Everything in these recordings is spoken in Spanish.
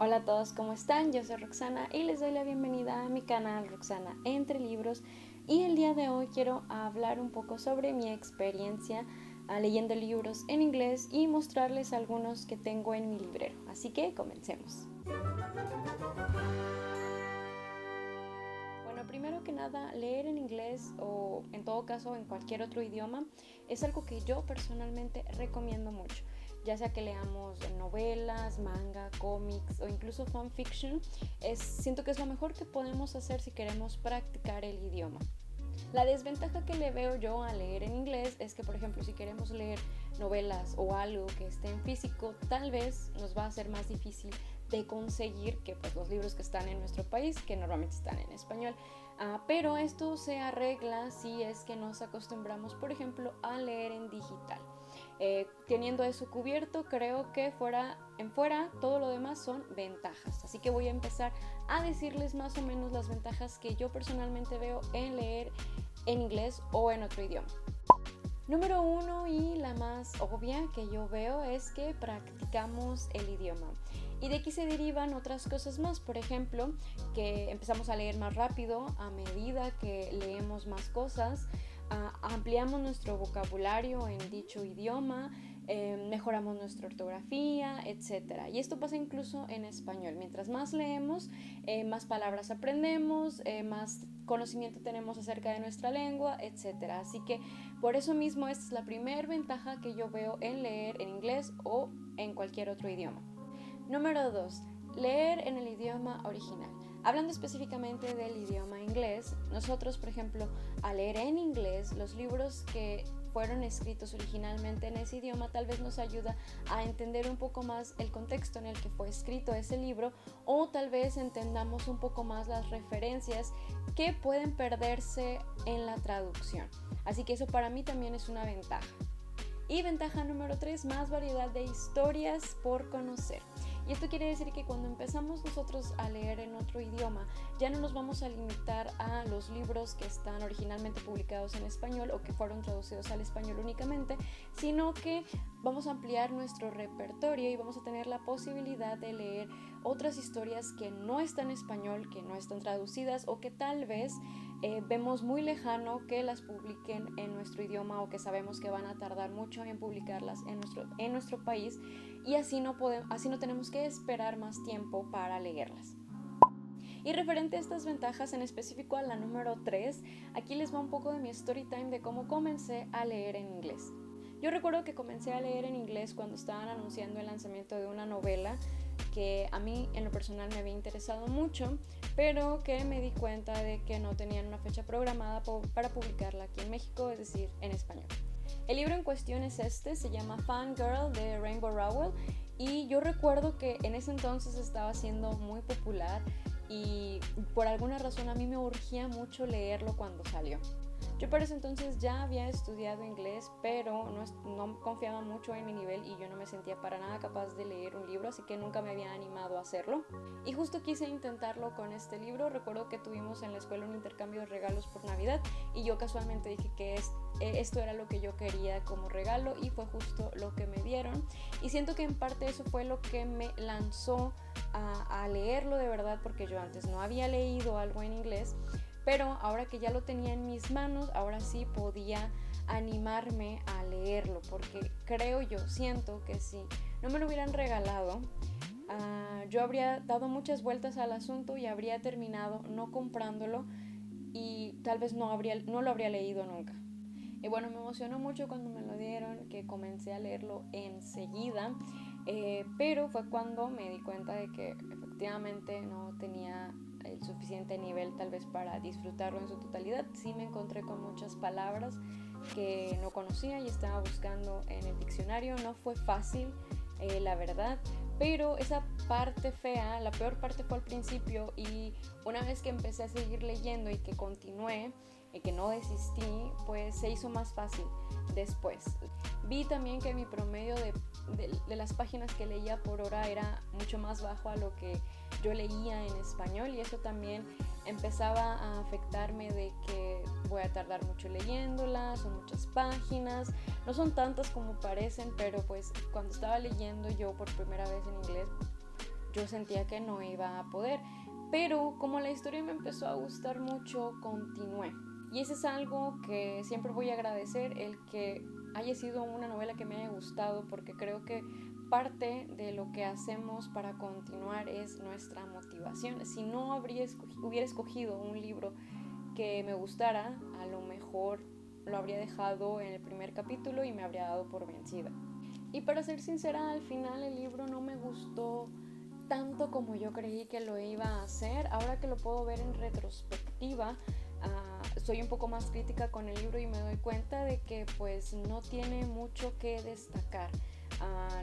Hola a todos, ¿cómo están? Yo soy Roxana y les doy la bienvenida a mi canal Roxana Entre Libros, y el día de hoy quiero hablar un poco sobre mi experiencia leyendo libros en inglés y mostrarles algunos que tengo en mi librero. Así que comencemos. Bueno, primero que nada, leer en inglés o en todo caso en cualquier otro idioma es algo que yo personalmente recomiendo mucho. Ya sea que leamos novelas, manga, cómics o incluso fanfiction, siento que es lo mejor que podemos hacer si queremos practicar el idioma. La desventaja que le veo yo a leer en inglés es que, por ejemplo, si queremos leer novelas o algo que esté en físico, tal vez nos va a ser más difícil de conseguir que pues, los libros que están en nuestro país, que normalmente están en español. Pero esto se arregla si es que nos acostumbramos, por ejemplo, a leer en digital. Teniendo eso cubierto, creo que fuera todo lo demás son ventajas. Así que voy a empezar a decirles más o menos las ventajas que yo personalmente veo en leer en inglés o en otro idioma. Número 1 y la más obvia que yo veo es que practicamos el idioma. Y de aquí se derivan otras cosas más, por ejemplo, que empezamos a leer más rápido a medida que leemos más cosas, ampliamos nuestro vocabulario en dicho idioma, mejoramos nuestra ortografía, etc. Y esto pasa incluso en español. Mientras más leemos, más palabras aprendemos, más conocimiento tenemos acerca de nuestra lengua, etc. Así que por eso mismo esta es la primera ventaja que yo veo en leer en inglés o en cualquier otro idioma. Número 2. Leer en el idioma original. Hablando específicamente del idioma inglés, nosotros, por ejemplo, al leer en inglés, los libros que fueron escritos originalmente en ese idioma tal vez nos ayuda a entender un poco más el contexto en el que fue escrito ese libro, o tal vez entendamos un poco más las referencias que pueden perderse en la traducción. Así que eso para mí también es una ventaja. Y ventaja número 3, más variedad de historias por conocer. Y esto quiere decir que cuando empezamos nosotros a leer en otro idioma, ya no nos vamos a limitar a los libros que están originalmente publicados en español o que fueron traducidos al español únicamente, sino que vamos a ampliar nuestro repertorio y vamos a tener la posibilidad de leer otras historias que no están en español, que no están traducidas o que tal vez vemos muy lejano que las publiquen en nuestro idioma, o que sabemos que van a tardar mucho en publicarlas en nuestro país, y así no tenemos que esperar más tiempo para leerlas. Y referente a estas ventajas, en específico a la número 3, aquí les va un poco de mi story time de cómo comencé a leer en inglés. Yo recuerdo que comencé a leer en inglés cuando estaban anunciando el lanzamiento de una novela que a mí en lo personal me había interesado mucho, pero que me di cuenta de que no tenían una fecha programada para publicarla aquí en México, es decir, en español. El libro en cuestión es se llama Fangirl de Rainbow Rowell, y yo recuerdo que en ese entonces estaba siendo muy popular y por alguna razón a mí me urgía mucho leerlo cuando salió. Yo para ese entonces ya había estudiado inglés, pero no confiaba mucho en mi nivel y yo no me sentía para nada capaz de leer un libro, así que nunca me había animado a hacerlo. Y justo quise intentarlo con este libro. Recuerdo que tuvimos en la escuela un intercambio de regalos por Navidad y yo casualmente dije que esto era lo que yo quería como regalo, y fue justo lo que me dieron. Y siento que en parte eso fue lo que me lanzó a leerlo de verdad, porque yo antes no había leído algo en inglés. Pero ahora que ya lo tenía en mis manos, ahora sí podía animarme a leerlo, porque siento que si no me lo hubieran regalado, yo habría dado muchas vueltas al asunto y habría terminado no comprándolo, y tal vez no lo habría leído nunca. Y bueno, me emocionó mucho cuando me lo dieron, que comencé a leerlo enseguida, pero fue cuando me di cuenta de que efectivamente no tenía el suficiente nivel tal vez para disfrutarlo en su totalidad. Sí me encontré con muchas palabras que no conocía y estaba buscando en el diccionario. No fue fácil, la verdad, pero esa parte fea, la peor parte fue al principio, y una vez que empecé a seguir leyendo y que continué y que no desistí, pues se hizo más fácil después. Vi también que mi promedio de las páginas que leía por hora era mucho más bajo a lo que yo leía en español, y eso también empezaba a afectarme de que voy a tardar mucho leyéndolas, son muchas páginas, no son tantas como parecen, pero pues cuando estaba leyendo yo por primera vez en inglés yo sentía que no iba a poder. Pero como la historia me empezó a gustar mucho, continué. Y eso es algo que siempre voy a agradecer, el que haya sido una novela que me haya gustado, porque creo que parte de lo que hacemos para continuar es nuestra motivación. Si no hubiera escogido un libro que me gustara, a lo mejor lo habría dejado en el primer capítulo y me habría dado por vencida. Y para ser sincera, al final el libro no me gustó tanto como yo creí que lo iba a hacer. Ahora que lo puedo ver en retrospectiva, soy un poco más crítica con el libro y me doy cuenta de que pues no tiene mucho que destacar.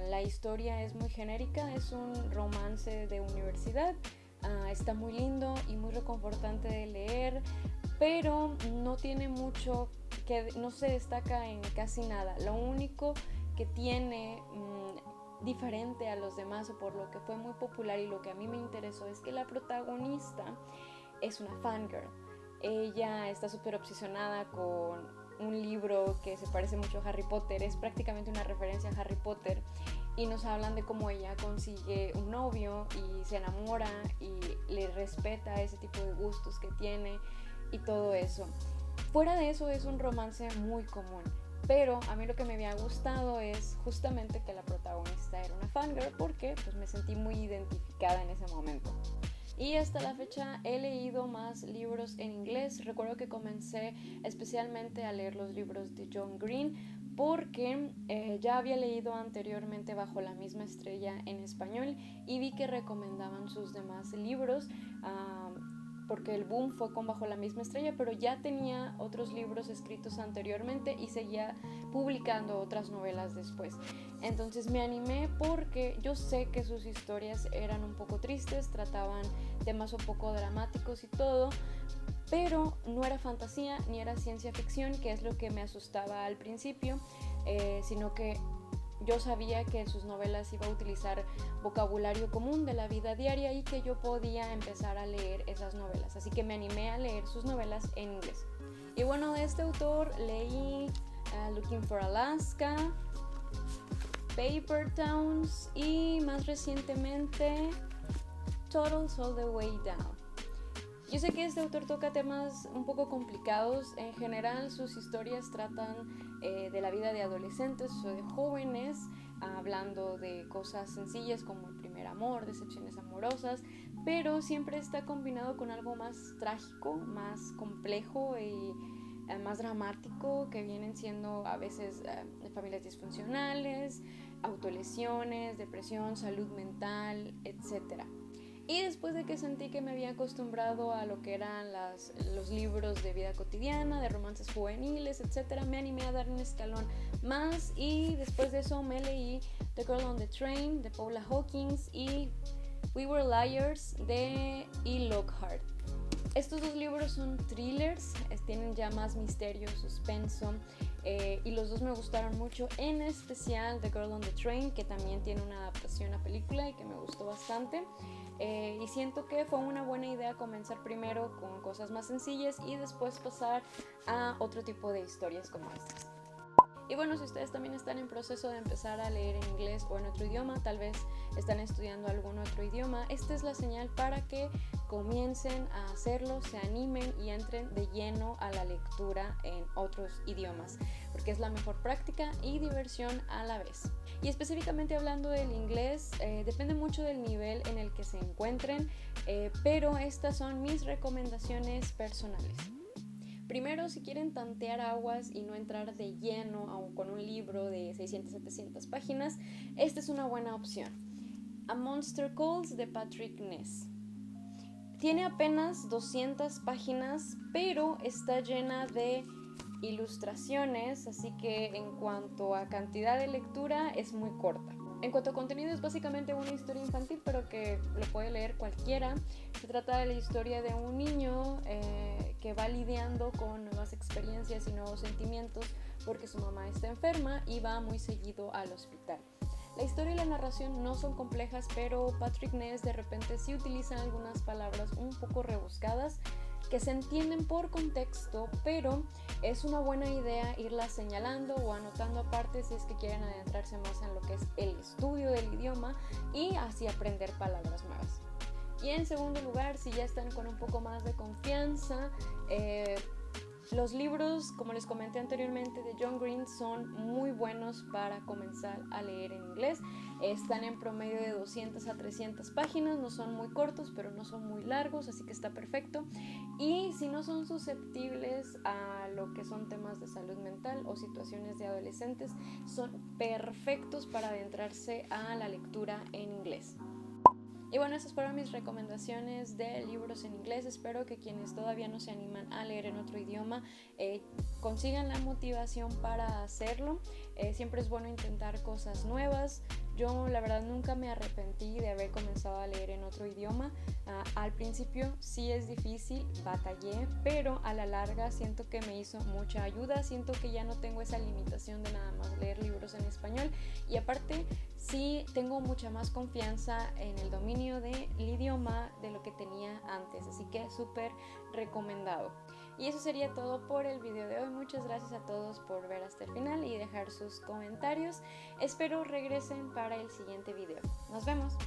La historia es muy genérica, es un romance de universidad, está muy lindo y muy reconfortante de leer, pero no tiene mucho que, no se destaca en casi nada. Lo único que tiene diferente a los demás, o por lo que fue muy popular y lo que a mí me interesó, es que la protagonista es una fangirl. Ella está súper obsesionada con un libro que se parece mucho a Harry Potter, es prácticamente una referencia a Harry Potter, y nos hablan de cómo ella consigue un novio y se enamora y le respeta ese tipo de gustos que tiene y todo eso. Fuera de eso es un romance muy común, pero a mí lo que me había gustado es justamente que la protagonista era una fangirl, porque pues me sentí muy identificada en ese momento. Y hasta la fecha he leído más libros en inglés. Recuerdo que comencé especialmente a leer los libros de John Green porque ya había leído anteriormente Bajo la misma estrella en español y vi que recomendaban sus demás libros, porque el boom fue con Bajo la misma estrella, pero ya tenía otros libros escritos anteriormente y seguía publicando otras novelas después. Entonces me animé porque yo sé que sus historias eran un poco tristes, trataban temas un poco dramáticos y todo, pero no era fantasía ni era ciencia ficción, que es lo que me asustaba al principio, sino que yo sabía que en sus novelas iba a utilizar vocabulario común de la vida diaria y que yo podía empezar a leer esas novelas, así que me animé a leer sus novelas en inglés. Y bueno, de este autor leí Looking for Alaska, Paper Towns y más recientemente Turtles All the Way Down. Yo sé que este autor toca temas un poco complicados. En general sus historias tratan de la vida de adolescentes o de jóvenes, hablando de cosas sencillas como el primer amor, decepciones amorosas, pero siempre está combinado con algo más trágico, más complejo y más dramático, que vienen siendo a veces familias disfuncionales, autolesiones, depresión, salud mental, etc. Y después de que sentí que me había acostumbrado a lo que eran los libros de vida cotidiana, de romances juveniles, etc., me animé a dar un escalón más, y después de eso me leí The Girl on the Train de Paula Hawkins y We Were Liars de E. Lockhart. Estos dos libros son thrillers, tienen ya más misterio, suspenso, y los dos me gustaron mucho, en especial The Girl on the Train, que también tiene una adaptación a película y que me gustó bastante. Y siento que fue una buena idea comenzar primero con cosas más sencillas y después pasar a otro tipo de historias como estas. Y bueno, si ustedes también están en proceso de empezar a leer en inglés o en otro idioma, tal vez están estudiando algún otro idioma, esta es la señal para que comiencen a hacerlo, se animen y entren de lleno a la lectura en otros idiomas, porque es la mejor práctica y diversión a la vez. Y específicamente hablando del inglés, depende mucho del nivel en el que se encuentren, pero estas son mis recomendaciones personales. Primero, si quieren tantear aguas y no entrar de lleno con un libro de 600-700 páginas, esta es una buena opción. A Monster Calls de Patrick Ness. Tiene apenas 200 páginas, pero está llena de ilustraciones, así que en cuanto a cantidad de lectura es muy corta. En cuanto a contenido, es básicamente una historia infantil, pero que lo puede leer cualquiera. Se trata de la historia de un niño que va lidiando con nuevas experiencias y nuevos sentimientos porque su mamá está enferma y va muy seguido al hospital. La historia y la narración no son complejas, pero Patrick Ness de repente sí utiliza algunas palabras un poco rebuscadas, que se entienden por contexto, pero es una buena idea irlas señalando o anotando aparte si es que quieren adentrarse más en lo que es el estudio del idioma y así aprender palabras nuevas. Y en segundo lugar, si ya están con un poco más de confianza, los libros, como les comenté anteriormente, de John Green son muy buenos para comenzar a leer en inglés. Están en promedio de 200 a 300 páginas, no son muy cortos, pero no son muy largos, así que está perfecto. Y si no son susceptibles a lo que son temas de salud mental o situaciones de adolescentes, son perfectos para adentrarse a la lectura en inglés. Y bueno, esas fueron mis recomendaciones de libros en inglés. Espero que quienes todavía no se animan a leer en otro idioma consigan la motivación para hacerlo. Siempre es bueno intentar cosas nuevas. Yo la verdad nunca me arrepentí de haber comenzado a leer en otro idioma. Al principio sí es difícil, batallé, pero a la larga siento que me hizo mucha ayuda. Siento que ya no tengo esa limitación de nada más leer libros en español, y aparte sí tengo mucha más confianza en el dominio del idioma de lo que tenía antes, así que súper recomendado. Y eso sería todo por el video de hoy. Muchas gracias a todos por ver hasta el final y dejar sus comentarios. Espero regresen para el siguiente video. Nos vemos.